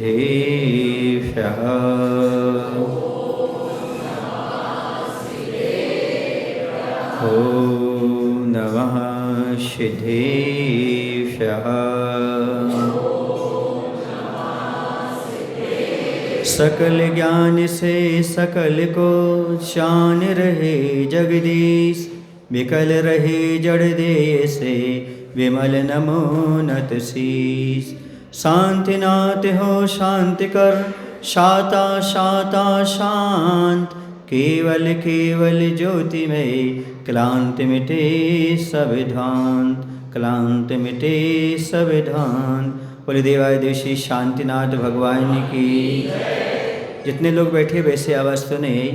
सिद्धेभ्यः। ॐ नमः सिद्धेभ्यः। सकल ज्ञान से सकल को शान रहे जगदीश, विकल रहे जड़ देह से विमल नमोन्नत शीश। शांतिनाथ हो शांति कर शाता शाता शांत, केवल केवल ज्योति में क्लांति मिटे सब ध्यान, क्लांति मिटे सब ध्यान। बोले देवादिदेव शांतिनाथ भगवान की। जितने लोग बैठे वैसे आवाज तो नहीं।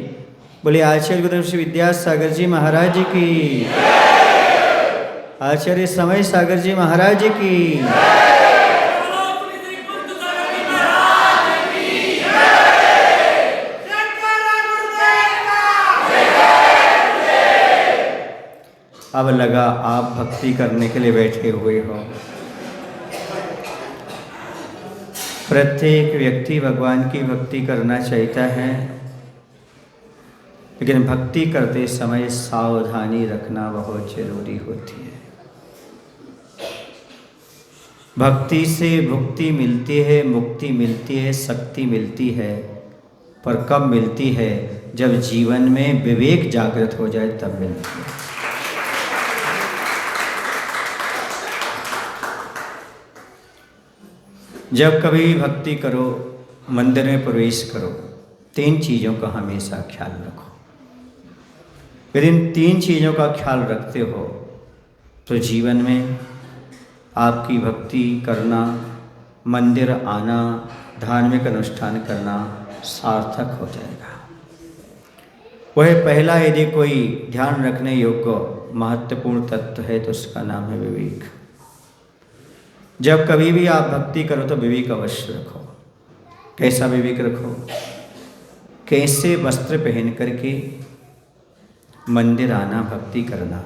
बोले आचार्य गुरुदेव श्री विद्यासागर जी महाराज की, आचार्य समय सागर जी महाराज की। अब लगा आप भक्ति करने के लिए बैठे हुए हो। प्रत्येक व्यक्ति भगवान की भक्ति करना चाहता है, लेकिन भक्ति करते समय सावधानी रखना बहुत जरूरी होती है। भक्ति से मुक्ति मिलती है, मुक्ति मिलती है, शक्ति मिलती है, पर कब मिलती है? जब जीवन में विवेक जागृत हो जाए तब मिलती है। जब कभी भक्ति करो, मंदिर में प्रवेश करो, 3 चीज़ों का हमेशा ख्याल रखो। यदि इन 3 चीज़ों का ख्याल रखते हो तो जीवन में आपकी भक्ति करना, मंदिर आना, धार्मिक अनुष्ठान करना सार्थक हो जाएगा। वह पहला यदि कोई ध्यान रखने योग्य महत्वपूर्ण तत्व है तो उसका नाम है विवेक। जब कभी भी आप भक्ति करो तो विवेक अवश्य रखो। कैसा विवेक रखो? कैसे वस्त्र पहन करके मंदिर आना, भक्ति करना,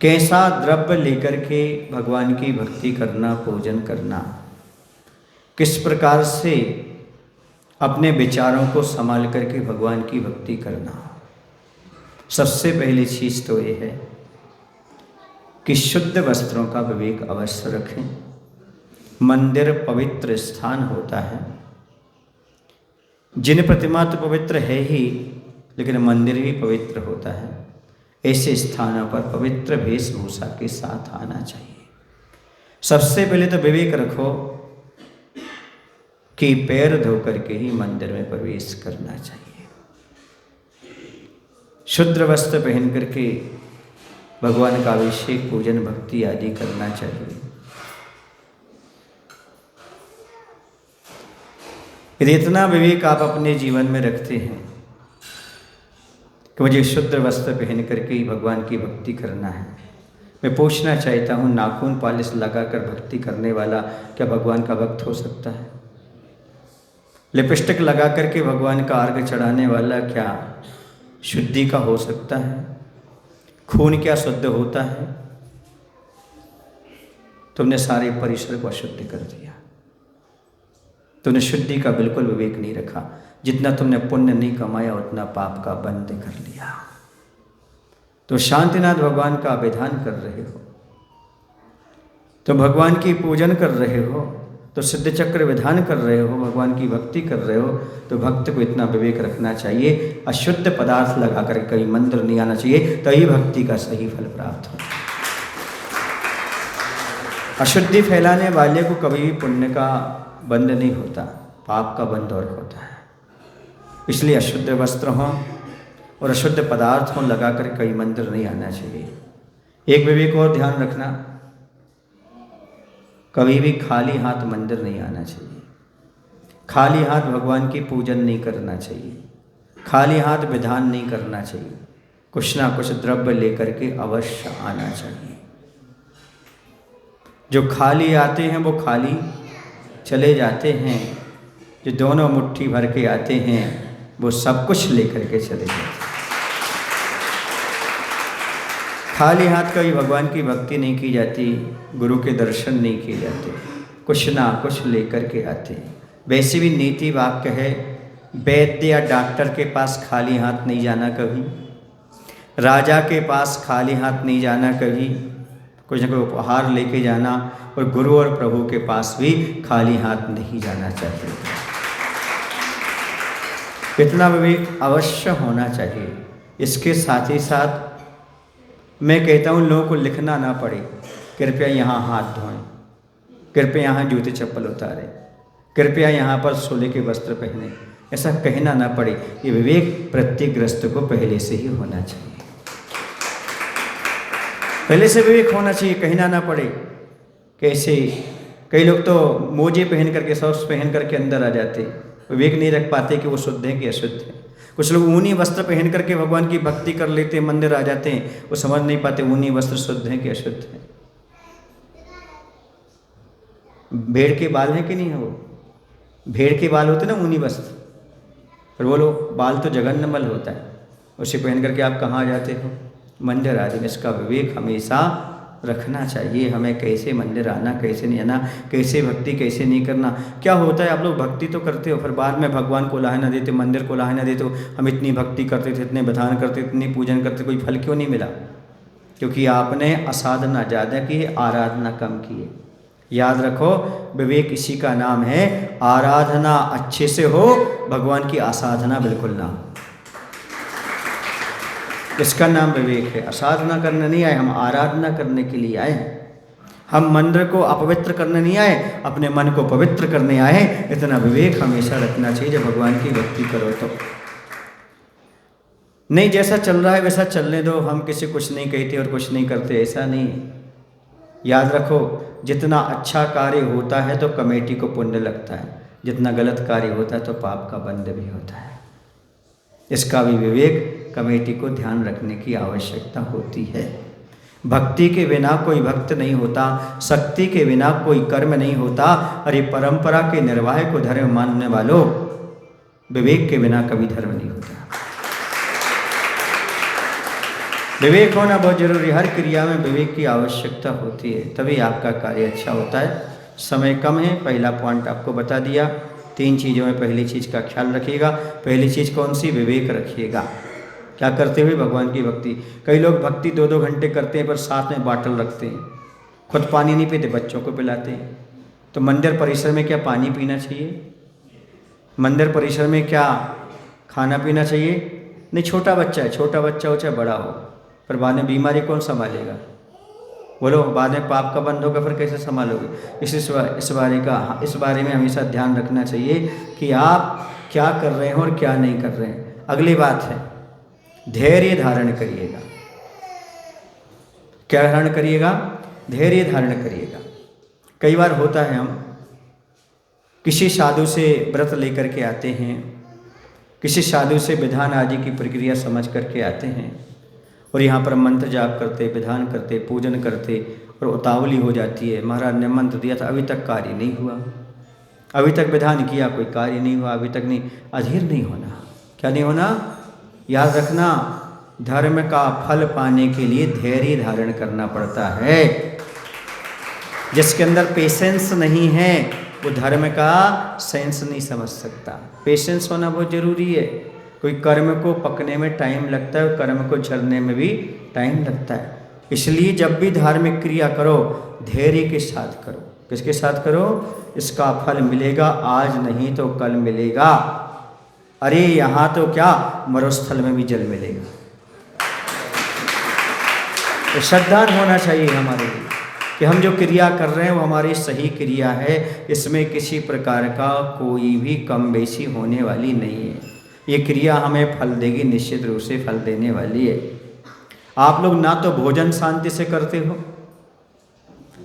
कैसा द्रव्य लेकर के भगवान की भक्ति करना, पूजन करना, किस प्रकार से अपने विचारों को संभाल करके भगवान की भक्ति करना। सबसे पहली चीज़ तो ये है कि शुद्ध वस्त्रों का विवेक अवश्य रखें। मंदिर पवित्र स्थान होता है। जिन प्रतिमा तो पवित्र है ही, लेकिन मंदिर भी पवित्र होता है। ऐसे स्थानों पर पवित्र वेशभूषा के साथ आना चाहिए। सबसे पहले तो विवेक रखो कि पैर धो करके ही मंदिर में प्रवेश करना चाहिए। शुद्ध वस्त्र पहन करके भगवान का अभिषेक, पूजन, भक्ति आदि करना चाहिए। यदि इतना विवेक आप अपने जीवन में रखते हैं कि मुझे शुद्ध वस्त्र पहन करके ही भगवान की भक्ति करना है, मैं पूछना चाहता हूँ, नाखून पॉलिश लगाकर भक्ति करने वाला क्या भगवान का भक्त हो सकता है? लिपस्टिक लगा करके भगवान का अर्घ्य चढ़ाने वाला क्या शुद्धि का हो सकता है? खून क्या शुद्ध होता है? तुमने सारे परिसर को अशुद्ध कर दिया। तुमने शुद्धि का बिल्कुल विवेक नहीं रखा। जितना तुमने पुण्य नहीं कमाया उतना पाप का बंद कर लिया। तो शांतिनाथ भगवान का विधान कर रहे हो, तो भगवान की पूजन कर रहे हो, तो सिद्ध चक्र विधान कर रहे हो, भगवान की भक्ति कर रहे हो, तो भक्त को इतना विवेक रखना चाहिए, अशुद्ध पदार्थ लगा कर कहीं मंदिर नहीं आना चाहिए, तभी भक्ति का सही फल प्राप्त हो। अशुद्धि फैलाने वाले को कभी भी पुण्य का बंध नहीं होता, पाप का बंध और होता है। इसलिए अशुद्ध वस्त्र हों और अशुद्ध पदार्थ हों लगा कर कहीं मंदिर नहीं आना चाहिए। एक विवेक और ध्यान रखना, कभी भी खाली हाथ मंदिर नहीं आना चाहिए। खाली हाथ भगवान की पूजन नहीं करना चाहिए। खाली हाथ विधान नहीं करना चाहिए। कुछ ना कुछ द्रव्य लेकर के अवश्य आना चाहिए। जो खाली आते हैं वो खाली चले जाते हैं, जो दोनों मुट्ठी भर के आते हैं वो सब कुछ लेकर के चले जाते हैं। खाली हाथ कभी भगवान की भक्ति नहीं की जाती, गुरु के दर्शन नहीं किए जाते, कुछ ना कुछ लेकर के आते हैं। वैसे भी नीति वाक्य है, वैद्य या डॉक्टर के पास खाली हाथ नहीं जाना कभी, राजा के पास खाली हाथ नहीं जाना कभी, कुछ न कोई उपहार लेके जाना, और गुरु और प्रभु के पास भी खाली हाथ नहीं जाना चाहिए। इतना विवेक अवश्य होना चाहिए। इसके साथ ही साथ मैं कहता हूँ लोगों को लिखना ना पड़े, कृपया यहाँ हाथ धोएं, कृपया यहाँ जूते चप्पल उतारें, कृपया यहाँ पर सोले के वस्त्र पहने, ऐसा कहना ना पड़े। ये विवेक प्रत्येक गृहस्थ को पहले से ही होना चाहिए, पहले से विवेक होना चाहिए, कहना ना पड़े। कैसे कई लोग तो मोजे पहन करके, सॉक्स पहन करके अंदर आ जाते, विवेक नहीं रख पाते कि वो शुद्ध है कि अशुद्ध है। कुछ लोग ऊनी वस्त्र पहन करके भगवान की भक्ति कर लेते, मंदिर आ जाते हैं, वो समझ नहीं पाते ऊनी वस्त्र शुद्ध है कि अशुद्ध है। भेड़ के बाल हैं कि नहीं है, वो भेड़ के बाल होते ना ऊनी वस्त्र, पर वो लोग बाल तो जघन्यमल होता है, उसे पहन करके आप कहाँ जाते हो, मंदिर आदि में। इसका विवेक हमेशा रखना चाहिए, हमें कैसे मंदिर आना, कैसे नहीं आना, कैसे भक्ति कैसे नहीं करना। क्या होता है, आप लोग भक्ति तो करते हो, फिर बाद में भगवान को लाहे ना देते, मंदिर को लाहे ना देते हो। हम इतनी भक्ति करते थे, इतने विधान करते, इतनी पूजन करते, कोई फल क्यों नहीं मिला? क्योंकि आपने असाधना ज़्यादा की है, आराधना कम की है। याद रखो, विवेक इसी का नाम है। आराधना अच्छे से हो, भगवान की आसाधना बिल्कुल ना हो, इसका नाम विवेक है। असाधना करने नहीं आए, हम आराधना करने के लिए आए हैं। हम मंदिर को अपवित्र करने नहीं आए, अपने मन को पवित्र करने आए। इतना विवेक हमेशा रखना चाहिए जब भगवान की भक्ति करो तो। नहीं, जैसा चल रहा है वैसा चलने दो, हम किसी कुछ नहीं कहते और कुछ नहीं करते, ऐसा नहीं। याद रखो, जितना अच्छा कार्य होता है तो कमेटी को पुण्य लगता है, जितना गलत कार्य होता है तो पाप का बंध भी होता है। इसका भी विवेक कमेटी को ध्यान रखने की आवश्यकता होती है। भक्ति के बिना कोई भक्त नहीं होता, शक्ति के बिना कोई कर्म नहीं होता। अरे परंपरा के निर्वाह को धर्म मानने वालों, विवेक के बिना कभी धर्म नहीं होता। विवेक होना बहुत जरूरी, हर क्रिया में विवेक की आवश्यकता होती है, तभी आपका कार्य अच्छा होता है। समय कम है, पहला पॉइंट आपको बता दिया। 3 चीज़ों में पहली चीज़ का ख्याल रखिएगा। पहली चीज़ कौन सी? विवेक रखिएगा। क्या करते हुए? भगवान की भक्ति। कई लोग भक्ति 2-2 घंटे करते हैं, पर साथ में बाटल रखते हैं, खुद पानी नहीं पीते, बच्चों को पिलाते हैं। तो मंदिर परिसर में क्या पानी पीना चाहिए? मंदिर परिसर में क्या खाना पीना चाहिए? नहीं, छोटा बच्चा है, छोटा बच्चा हो चाहे बड़ा हो, पर बाद में बीमारी कौन संभालेगा? बोलो, बाद में पाप का बंध होगा, फिर कैसे संभालोगे? इस बारे में हमेशा ध्यान रखना चाहिए कि आप क्या कर रहे हैं और क्या नहीं कर रहे हैं। अगली बात है, धैर्य धारण करिएगा। क्या धारण करिएगा? धैर्य धारण करिएगा। कई बार होता है, हम किसी साधु से व्रत लेकर के आते हैं, किसी साधु से विधान आदि की प्रक्रिया समझ करके आते हैं, और यहाँ पर मंत्र जाप करते, विधान करते, पूजन करते, और उतावली हो जाती है। महाराज ने मंत्र दिया था, अभी तक कार्य नहीं हुआ, अभी तक विधान किया, कोई कार्य नहीं हुआ, अभी तक नहीं। अधीर नहीं होना। क्या नहीं होना? याद रखना, धर्म का फल पाने के लिए धैर्य धारण करना पड़ता है। जिसके अंदर पेशेंस नहीं है, वो धर्म का सेंस नहीं समझ सकता। पेशेंस होना बहुत जरूरी है। कोई कर्म को पकने में टाइम लगता है, कर्म को झरने में भी टाइम लगता है। इसलिए जब भी धार्मिक क्रिया करो, धैर्य के साथ करो। किसके साथ करो? इसका फल मिलेगा, आज नहीं तो कल मिलेगा। अरे यहाँ तो क्या, मरुस्थल में भी जल मिलेगा। तो श्रद्धा होना चाहिए हमारे लिए कि हम जो क्रिया कर रहे हैं वो हमारी सही क्रिया है, इसमें किसी प्रकार का कोई भी कम बेशी होने वाली नहीं है। ये क्रिया हमें फल देगी, निश्चित रूप से फल देने वाली है। आप लोग ना तो भोजन शांति से करते हो,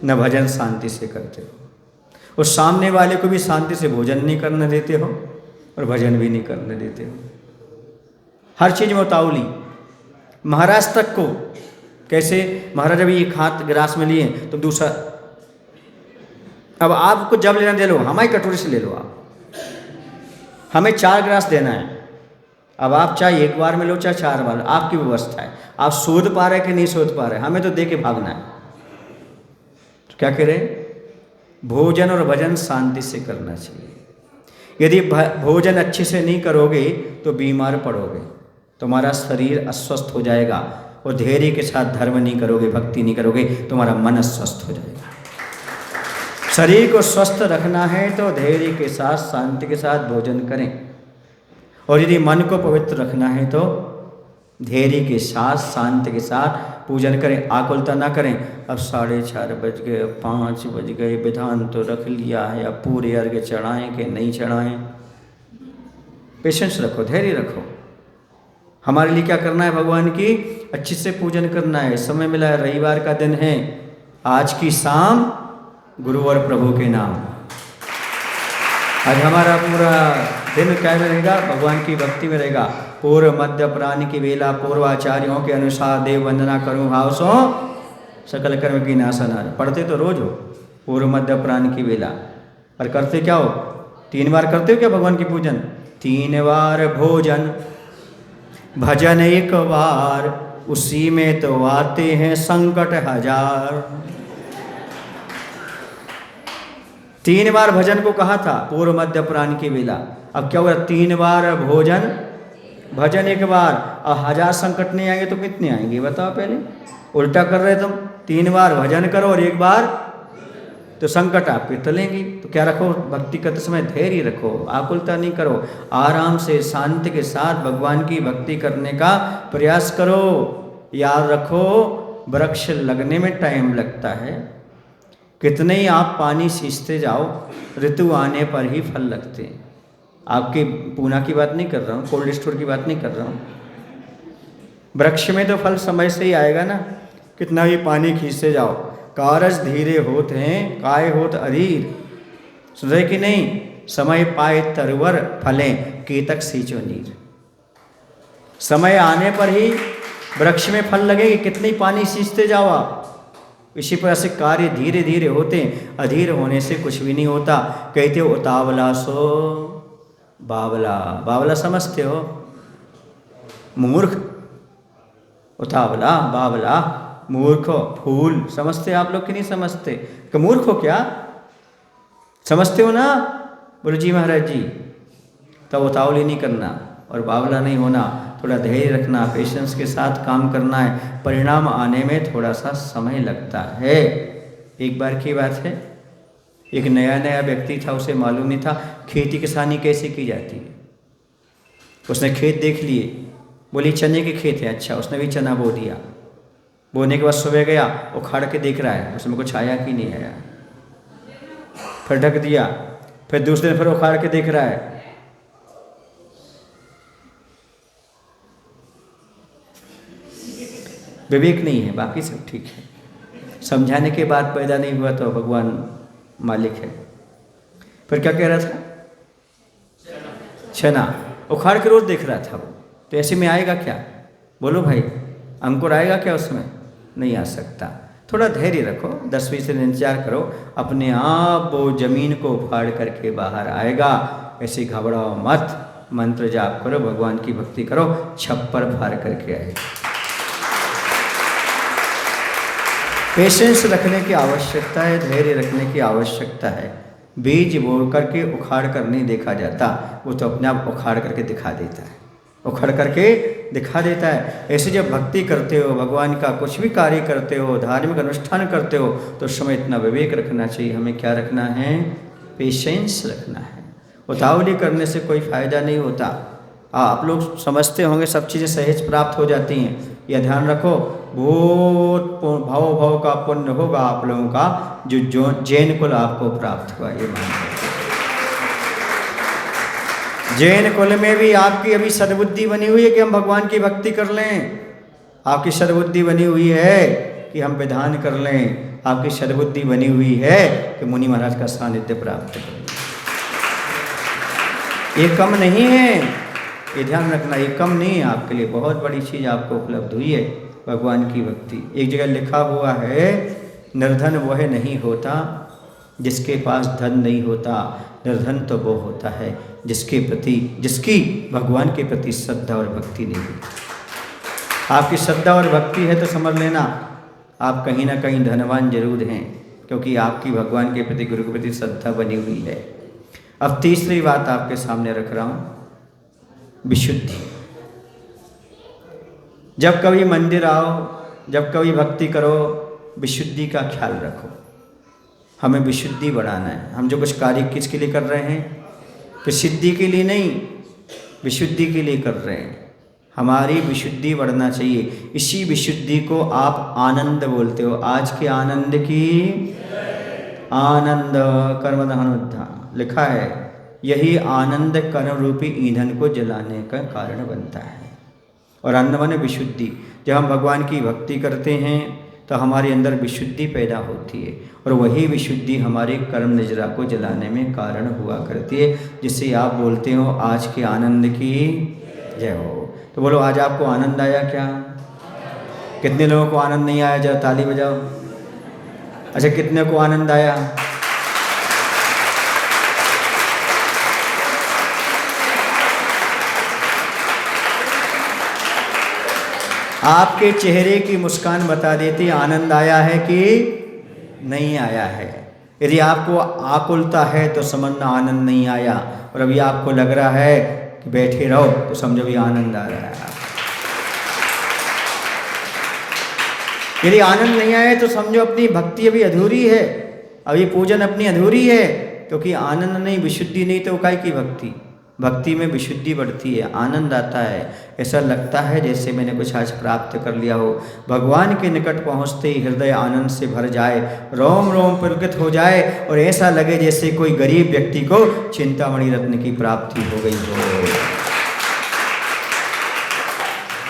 न भजन शांति से करते हो, और सामने वाले को भी शांति से भोजन नहीं करने देते हो और भजन भी नहीं करने देते हो। हर चीज़ में उतावली। महाराज तक को कैसे, महाराज अभी एक हाथ गिलास में लिए तो दूसरा, अब आपको जब लेना दे लो, हमारी कटोरी से ले लो। आप हमें 4 गिलास देना है, अब आप चाहे एक बार में लो चाहे 4 बार, आपकी व्यवस्था है। आप सोच पा रहे कि नहीं सोच पा रहे, हमें तो दे के भागना है। तो क्या करें? भोजन और भजन शांति से करना चाहिए। यदि भोजन अच्छे से नहीं करोगे तो बीमार पड़ोगे, तुम्हारा शरीर अस्वस्थ हो जाएगा। और धैर्य के साथ धर्म नहीं करोगे, भक्ति नहीं करोगे, तुम्हारा मन अस्वस्थ हो जाएगा। शरीर को स्वस्थ रखना है तो धैर्य के साथ, शांति के साथ भोजन करें। और यदि मन को पवित्र रखना है तो धैर्य के साथ, शांति के साथ पूजन करें, आकुलता ना करें। अब 4:30 बज गए, अब 5 बज गए, विधान तो रख लिया है, अब पूरे अर्घ्य चढ़ाएं कि नहीं चढ़ाएं। पेशेंस रखो, धैर्य रखो। हमारे लिए क्या करना है? भगवान की अच्छे से पूजन करना है। समय मिला है, रविवार का दिन है, आज की शाम गुरु और प्रभु के नाम। आज हमारा पूरा दिन क्या में रहेगा? भगवान की भक्ति में रहेगा। पूर्व मध्य अपराह्न की वेला पूर्वाचार्यों के अनुसार देव वंदना करूँ भाव सो सकल कर्म की नाशन। पढ़ते तो रोज हो पूर्व मध्य अपराह्न की वेला, और करते क्या हो? 3 बार करते हो क्या भगवान की पूजन? 3 बार भोजन, भजन 1 बार, उसी में तो आते हैं संकट 1000। 3 बार भजन को कहा था पूर्व मध्य अपराह्न की वेला। अब क्या हुआ? 3 बार भोजन, भजन 1 बार, और 1000 संकट नहीं आएंगे तो कितने आएंगे बताओ? पहले उल्टा कर रहे तुम। 3 बार भजन करो और 1 बार तो संकट आपके टलेंगी। तो क्या रखो? भक्ति करते समय धैर्य रखो, आकुलता नहीं करो, आराम से शांति के साथ भगवान की भक्ति करने का प्रयास करो। याद रखो, वृक्ष लगने में टाइम लगता है, कितने ही आप पानी सींचते जाओ, ऋतु आने पर ही फल लगते हैं। आपके पूना की बात नहीं कर रहा हूँ, कोल्ड स्टोर की बात नहीं कर रहा हूँ। वृक्ष में तो फल समय से ही आएगा ना, कितना भी पानी खींचते जाओ। कारज धीरे होत हैं, काय होत अधीर। सुन रहे कि नहीं? समय पाए तरवर फलें, केतक सींचो नीर। समय आने पर ही वृक्ष में फल लगेगी, कितने ही पानी सींचते जाओ आप। इसी प्रकार से कार्य धीरे धीरे होते हैं, अधीर होने से कुछ भी नहीं होता। कहते हो उतावला सो बावला। बावला समझते हो? मूर्ख। उतावला, बावला, मूर्ख, फूल समझते आप लोग कि नहीं समझते? कि मूर्ख हो क्या? समझते हो ना गुरु जी महाराज जी? तब उतावली नहीं करना और बावला नहीं होना, थोड़ा धैर्य रखना, पेशेंस के साथ काम करना है। परिणाम आने में थोड़ा सा समय लगता है। एक बार की बात है, एक नया नया व्यक्ति था, उसे मालूम नहीं था खेती किसानी कैसे की जाती है। उसने खेत देख लिए, बोली चने के खेत है, अच्छा उसने भी चना बो दिया। बोने के बाद सुबह गया, उखाड़ के देख रहा है उसमें कुछ आया कि नहीं आया, फिर ढक दिया। फिर दूसरे दिन फिर उखाड़ के देख रहा है, विवेक नहीं है, बाकी सब ठीक है। समझाने के बाद पैदा नहीं हुआ तो भगवान मालिक है। फिर क्या कह रहा था? चना उखाड़ के रोज देख रहा था वो, तो ऐसे में आएगा क्या? बोलो भाई, अंकुर आएगा क्या उसमें? नहीं आ सकता। थोड़ा धैर्य रखो, 10-20 दिन इंतजार करो, अपने आप वो जमीन को उखाड़ करके बाहर आएगा। ऐसे घबराओ मत, मंत्र जाप करो, भगवान की भक्ति करो, छप्पर फाड़ करके आएगा। पेशेंस रखने की आवश्यकता है, धैर्य रखने की आवश्यकता है। बीज बो करके उखाड़ कर नहीं देखा जाता, वो तो अपने आप उखाड़ करके दिखा देता है, उखड़ करके दिखा देता है। ऐसे जब भक्ति करते हो, भगवान का कुछ भी कार्य करते हो, धार्मिक अनुष्ठान करते हो, तो उस समय इतना विवेक रखना चाहिए। हमें क्या रखना है? पेशेंस रखना है। उतावली करने से कोई फायदा नहीं होता। आप लोग समझते होंगे सब चीज़ें सहज प्राप्त हो जाती हैं, यह ध्यान रखो। बहुत भाव भाव का पुण्य होगा आप लोगों का, जो जैन कुल आपको प्राप्त हुआ, ये मान। जैन कुल में भी आपकी अभी सद्बुद्धि बनी हुई है कि हम भगवान की भक्ति कर लें। आपकी सद्बुद्धि बनी हुई है कि हम विधान कर लें। आपकी सद्बुद्धि बनी हुई है कि मुनि महाराज का सानिध्य प्राप्त करें। ये कम नहीं है, ये ध्यान रखना, ये कम नहीं है आपके लिए। बहुत बड़ी चीज़ आपको उपलब्ध हुई है, भगवान की भक्ति। एक जगह लिखा हुआ है, निर्धन वह नहीं होता जिसके पास धन नहीं होता, निर्धन तो वो होता है जिसकी भगवान के प्रति श्रद्धा और भक्ति नहीं होती। आपकी श्रद्धा और भक्ति है तो समझ लेना आप कहीं ना कहीं धनवान जरूर हैं, क्योंकि आपकी भगवान के प्रति, गुरु के प्रति श्रद्धा बनी हुई है। अब तीसरी बात आपके सामने रख रहा हूं, विशुद्धि। जब कभी मंदिर आओ, जब कभी भक्ति करो, विशुद्धि का ख्याल रखो। हमें विशुद्धि बढ़ाना है। हम जो कुछ कार्य किसके लिए कर रहे हैं? प्रसिद्धि के लिए नहीं, विशुद्धि के लिए कर रहे हैं। हमारी विशुद्धि बढ़ना चाहिए। इसी विशुद्धि को आप आनंद बोलते हो। आज के आनंद की आनंद कर्म दहनोद्धार लिखा है। यही आनंद कर्म रूपी ईंधन को जलाने का कारण बनता है। और अन्न माने विशुद्धि। जब हम भगवान की भक्ति करते हैं तो हमारे अंदर विशुद्धि पैदा होती है, और वही विशुद्धि हमारे कर्म निजरा को जलाने में कारण हुआ करती है, जिससे आप बोलते हो आज के आनंद की जय हो। तो बोलो, आज आपको आनंद आया क्या? कितने लोगों को आनंद नहीं आया? जब ताली बजाओ। अच्छा, कितने को आनंद आया? आपके चेहरे की मुस्कान बता देती आनंद आया है कि नहीं आया है। यदि आपको आकुलता है तो समझना आनंद नहीं आया, और अभी आपको लग रहा है कि बैठे रहो तो समझो भी आनंद आ रहा है। यदि आनंद नहीं आए तो समझो अपनी भक्ति अभी अधूरी है, अभी पूजन अपनी अधूरी है, क्योंकि आनंद नहीं, विशुद्धि नहीं तो काय की भक्ति। भक्ति में विशुद्धि बढ़ती है, आनंद आता है। ऐसा लगता है जैसे मैंने कुछ आज प्राप्त कर लिया हो। भगवान के निकट पहुँचते ही हृदय आनंद से भर जाए, रोम रोम पुलकित हो जाए, और ऐसा लगे जैसे कोई गरीब व्यक्ति को चिंतामणि रत्न की प्राप्ति हो गई हो।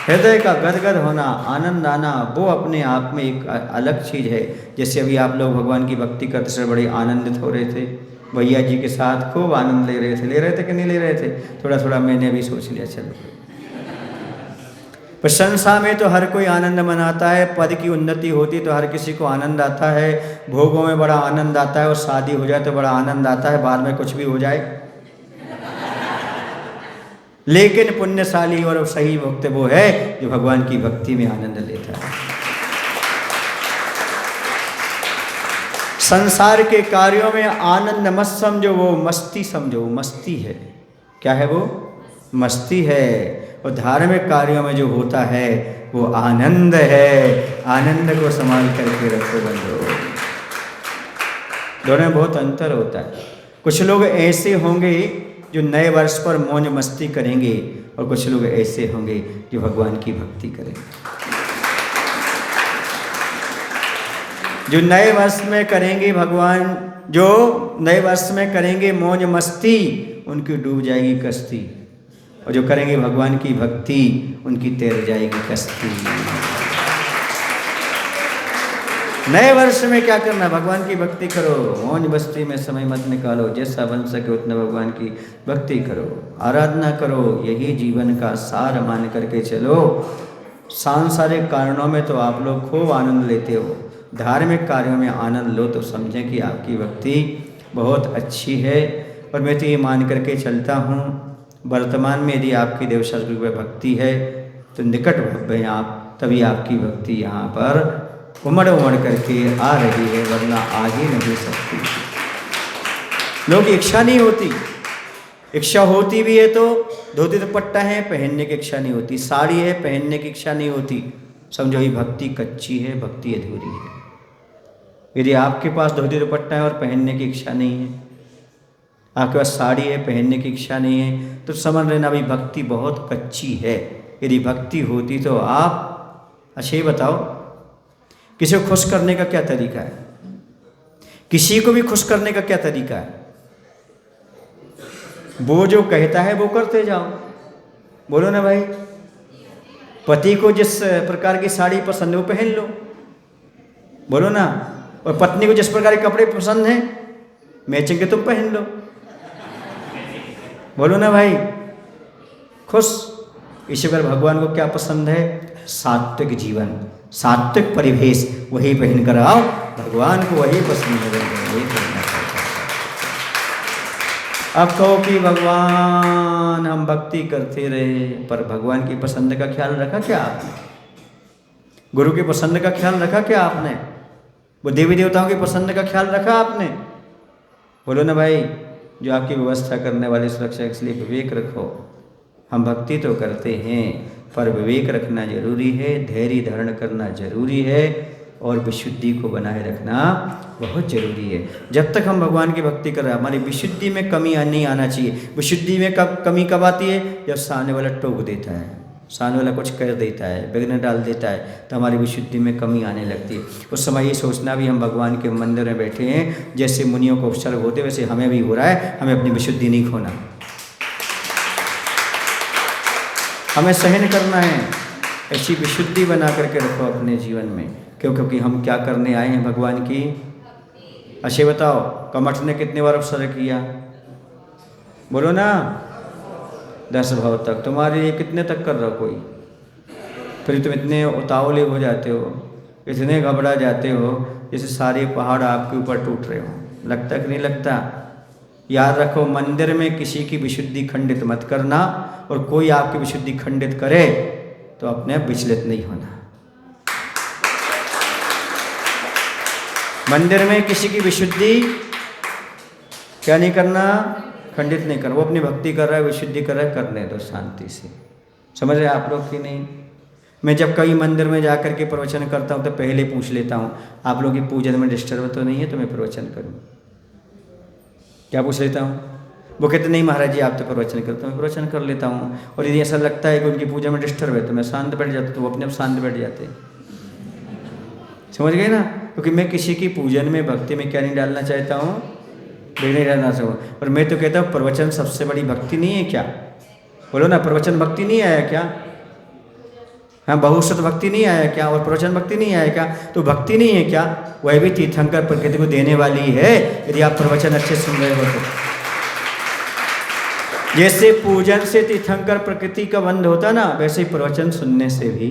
हृदय का गदगद होना, आनंद आना, वो अपने आप में एक अलग चीज़ है। जैसे अभी आप लोग भगवान की भक्ति करते समय बड़े आनंदित हो रहे थे, भैया जी के साथ खूब आनंद ले रहे थे कि नहीं ले रहे थे? थोड़ा थोड़ा मैंने भी सोच लिया, चलो। प्रशंसा में तो हर कोई आनंद मनाता है, पद की उन्नति होती तो हर किसी को आनंद आता है, भोगों में बड़ा आनंद आता है, और शादी हो जाए तो बड़ा आनंद आता है, बाद में कुछ भी हो जाए। लेकिन पुण्यशाली और सही भक्त वो है जो भगवान की भक्ति में आनंद लेता है। संसार के कार्यों में आनंद मत समझो, वो मस्ती समझो, वो मस्ती है। क्या है वो? मस्ती है। और धार्मिक कार्यों में जो होता है वो आनंद है। आनंद को संभाल करके रखो बंधो। दोनों में बहुत अंतर होता है। कुछ लोग ऐसे होंगे जो नए वर्ष पर मौज मस्ती करेंगे, और कुछ लोग ऐसे होंगे जो भगवान की भक्ति करेंगे। जो नए वर्ष में करेंगे भगवान, जो नए वर्ष में करेंगे मौज मस्ती, उनकी डूब जाएगी कश्ती, और जो करेंगे भगवान की भक्ति उनकी तैर जाएगी कश्ती। नए वर्ष में क्या करना? भगवान की भक्ति करो, मौज मस्ती में समय मत निकालो, जैसा बन सके उतना भगवान की भक्ति करो, आराधना करो। यही जीवन का सार मान करके चलो। सांसारिक कारणों में तो आप लोग खूब आनंद लेते हो, धार्मिक कार्यों में आनंद लो तो समझें कि आपकी भक्ति बहुत अच्छी है। और मैं तो ये मान करके चलता हूँ, वर्तमान में यदि आपकी देवशास्त्र में भक्ति है तो निकट भव्य हैं आप, तभी आपकी भक्ति यहाँ पर उमड़ उमड़ करके आ रही है, वरना आ ही नहीं सकती। लोग की इच्छा नहीं होती, इच्छा होती भी है तो धोती दुपट्टा है पहनने की इच्छा नहीं होती, साड़ी है पहनने की इच्छा नहीं होती। समझो ये भक्ति कच्ची है, भक्ति अधूरी है। यदि आपके पास धोती दुपट्टा है और पहनने की इच्छा नहीं है, आपके पास साड़ी है पहनने की इच्छा नहीं है, तो समझ लेना अभी भक्ति बहुत कच्ची है। यदि भक्ति होती तो आप अच्छा ये बताओ, किसी को खुश करने का क्या तरीका है? किसी को भी खुश करने का क्या तरीका है? वो जो कहता है वो करते जाओ। बोलो ना भाई, पति को जिस प्रकार की साड़ी पसंद है वो पहन लो, बोलो ना। और पत्नी को जिस प्रकार के कपड़े पसंद हैं मैचिंग के तुम पहन लो, बोलो ना भाई। खुश। इसी पर भगवान को क्या पसंद है? सात्विक जीवन, सात्विक परिवेश, वही पहन कर आओ। भगवान को वही पसंद है, वही पहनना चाहिए। अब कहो कि भगवान हम भक्ति करते रहे, पर भगवान की पसंद का ख्याल रखा क्या आपने? गुरु की पसंद का ख्याल रखा क्या आपने? वो देवी देवताओं की पसंद का ख्याल रखा आपने? बोलो ना भाई। जो आपकी व्यवस्था करने वाले सुरक्षा, इसलिए विवेक रखो। हम भक्ति तो करते हैं पर विवेक रखना जरूरी है, धैर्य धारण करना जरूरी है और विशुद्धि को बनाए रखना बहुत जरूरी है। जब तक हम भगवान की भक्ति कर रहे हैं, हमारी विशुद्धि में कमी नहीं आना चाहिए। विशुद्धि में कमी कब आती है? जब सामने वाला टोक देता है, सामने वाला कुछ कर देता है, विघ्न डाल देता है, तो हमारी विशुद्धि में कमी आने लगती है। उस समय ये सोचना भी हम भगवान के मंदिर में बैठे हैं, जैसे मुनियों को उपसर्ग होते वैसे हमें भी हो रहा है, हमें अपनी विशुद्धि नहीं खोना, हमें सहन करना है। ऐसी विशुद्धि बना करके रखो अपने जीवन में, क्योंकि हम क्या करने आए हैं भगवान की। अच्छे बताओ, कमठ ने कितने बार उपसर्ग किया? बोलो ना, 10 भाव तक। तुम्हारे लिए कितने तक कर रहा कोई? फिर तुम इतने उतावले हो जाते हो, इतने घबरा जाते हो जैसे सारे पहाड़ आपके ऊपर टूट रहे हो। लगता कि नहीं लगता? याद रखो, मंदिर में किसी की विशुद्धि खंडित मत करना, और कोई आपकी विशुद्धि खंडित करे तो अपने आप विचलित नहीं होना। मंदिर में किसी की विशुद्धि क्या नहीं करना? खंडित नहीं करना। वो अपनी भक्ति कर रहा है, विशुद्धि कर रहा है, करने दो शांति से। समझ रहे आप लोग कि नहीं? मैं जब कई मंदिर में जाकर के प्रवचन करता हूँ तो पहले पूछ लेता हूँ, आप लोग की पूजन में डिस्टर्ब तो नहीं है तो मैं प्रवचन करूँ? क्या पूछ लेता हूँ? वो कहते नहीं महाराज जी आप तो प्रवचन करते हो। मैं प्रवचन कर लेता हूँ, और यदि ऐसा लगता है कि उनकी पूजा में डिस्टर्ब है तो मैं शांत बैठ जाता हूँ, तो वो अपने आप शांत बैठ जाते हैं। समझ गए ना? क्योंकि मैं किसी की पूजन में, भक्ति में क्या नहीं डालना चाहता हूँ? नहीं डालना चाहूँ। और मैं तो कहता हूँ प्रवचन सबसे बड़ी भक्ति नहीं है क्या? बोलो ना, प्रवचन भक्ति नहीं आया क्या? हाँ, बहुशत भक्ति नहीं आया क्या? और प्रवचन भक्ति नहीं आया क्या? तो भक्ति नहीं है क्या? वह भी तीर्थंकर प्रकृति को देने वाली है, यदि आप प्रवचन अच्छे सुन रहे हो तो। जैसे पूजन से तीर्थंकर प्रकृति का बंध होता ना, वैसे ही प्रवचन सुनने से भी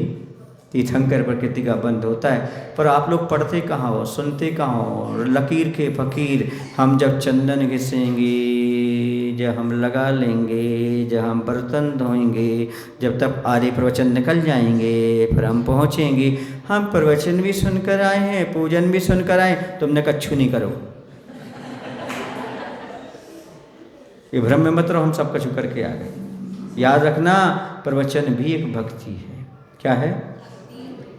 तीर्थंकर प्रकृति का बंध होता है। पर आप लोग पढ़ते कहाँ हो, सुनते कहाँ हो? लकीर के फकीर। हम जब चंदन घिसेंगे, जब हम लगा लेंगे, जब हम बर्तन धोएंगे, जब तक आधे प्रवचन निकल जाएंगे, फिर हम पहुँचेंगे। हम प्रवचन भी सुनकर आए हैं, पूजन भी सुनकर आए, तुमने कच्छू नहीं करो। ये भ्रम में मत रहो, हम सब कछु करके आ गए। याद रखना, प्रवचन भी एक भक्ति है। क्या है?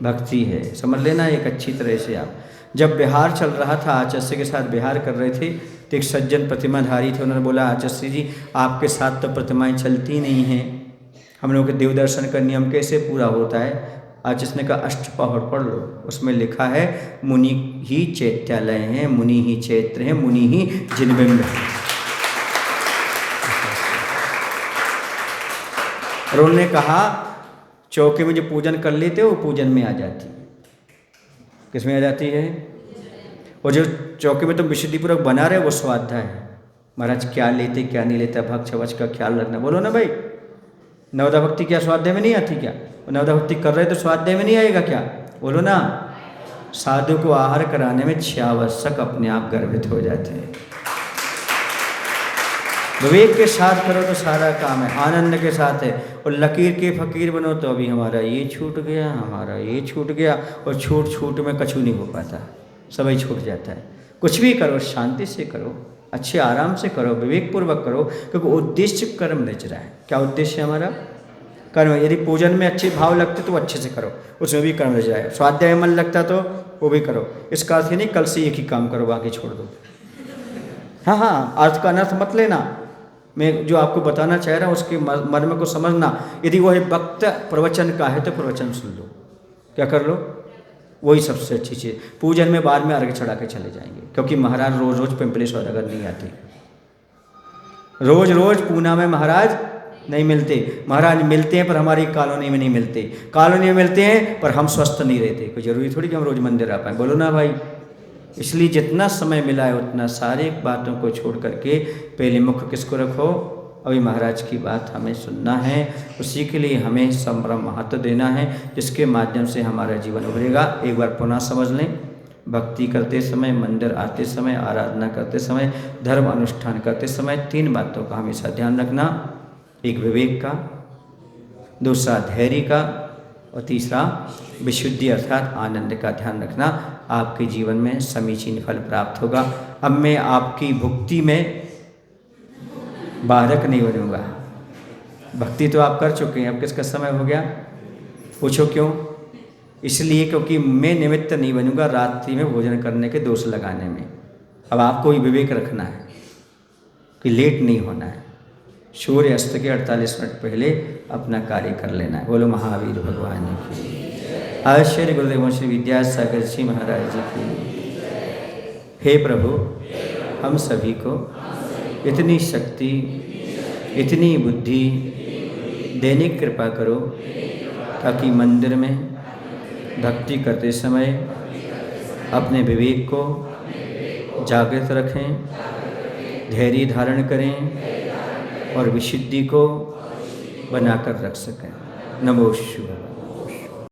भक्ति है। समझ लेना एक अच्छी तरह से। आप जब बिहार चल रहा था, आचार्य के साथ बिहार कर रहे थे, तो एक सज्जन प्रतिमाधारी थे। उन्होंने बोला आचार्य जी आपके साथ तो प्रतिमाएं चलती नहीं हैं, हम लोग के देव दर्शन का नियम कैसे पूरा होता है? आचार्य ने कहा अष्टपहर पढ़ लो, उसमें लिखा है मुनि ही चैत्यालय हैं, मुनि ही चैत्र हैं, मुनि ही जिनबिंब है। और उन्होंने कहा चौके में जो पूजन कर लेते हो वो पूजन में आ जाती है। किस में आ जाती है? और जो चौके में तुम विशुद्धिपूर्वक बना रहे हो वो स्वाध्याय है। महाराज क्या लेते क्या नहीं लेते, भक्ष वक्ष का ख्याल रखना। बोलो ना भाई, नवदा भक्ति क्या स्वाध्याय में नहीं आती क्या? नवदा भक्ति कर रहे तो स्वाध्याय में नहीं आएगा क्या? बोलो ना। साधु को आहार कराने में 6 आवश्यक अपने आप गर्वित हो जाते हैं। विवेक के साथ करो तो सारा काम है, आनंद के साथ है। और लकीर के फकीर बनो तो अभी हमारा ये छूट गया, हमारा ये छूट गया, और छूट में कछु नहीं हो पाता, सभी छूट जाता है। कुछ भी करो शांति से करो, अच्छे आराम से करो, विवेकपूर्वक करो, क्योंकि उद्देश्य कर्म रच रहा है। क्या उद्देश्य है हमारा? कर्म। यदि पूजन में अच्छे भाव लगते तो अच्छे से करो, उसमें भी कर्म रच रहा है। स्वाध्याय मन लगता तो वो भी करो। इसका अर्थ नहीं कल से एक ही काम करो बाकी छोड़ दो। हाँ, अर्थ का अनर्थ मत लेना। मैं जो आपको बताना चाह रहा हूँ उसके मर्म को समझना। यदि वह वक्त प्रवचन का है तो प्रवचन सुन लो, क्या कर लो, वही सबसे अच्छी चीज़। पूजन में बाद में अर्घ चढ़ा के चले जाएंगे, क्योंकि महाराज रोज रोज पिंपलेश्वर अगर नहीं आते, रोज रोज पूना में महाराज नहीं मिलते। महाराज मिलते हैं पर हमारी कॉलोनी में नहीं मिलते, कॉलोनी में मिलते हैं पर हम स्वस्थ नहीं रहते। कोई जरूरी थोड़ी कि हम रोज मंदिर आ पाए। बोलो ना भाई। इसलिए जितना समय मिला है उतना सारे बातों को छोड़ करके पहले मुख्य किसको रखो? अभी महाराज की बात हमें सुनना है, उसी के लिए हमें संभ्रम महत्व देना है, जिसके माध्यम से हमारा जीवन उभरेगा। एक बार पुनः समझ लें, भक्ति करते समय, मंदिर आते समय, आराधना करते समय, धर्म अनुष्ठान करते समय 3 बातों का हमेशा ध्यान रखना। एक विवेक का, दूसरा धैर्य का, और तीसरा विशुद्धि अर्थात आनंद का ध्यान रखना। आपके जीवन में समीचीन फल प्राप्त होगा। अब मैं आपकी भुक्ति में बाधक नहीं बनूंगा। भक्ति तो आप कर चुके हैं, अब किसका समय हो गया? पूछो क्यों? इसलिए क्योंकि मैं निमित्त नहीं बनूंगा रात्रि में भोजन करने के दोष लगाने में। अब आपको भी विवेक रखना है कि लेट नहीं होना है, सूर्य अस्त के 48 मिनट पहले अपना कार्य कर लेना है। बोलो महावीर भगवान की। आचार्य गुरुदेव श्री विद्यासागर जी महाराज जी की। हे प्रभु, हम सभी को इतनी शक्ति, इतनी बुद्धि देने की कृपा करो ताकि मंदिर में भक्ति करते समय अपने विवेक को जागृत रखें, धैर्य धारण करें और विशुद्धि को बनाकर रख सकें। नमो शिवाय।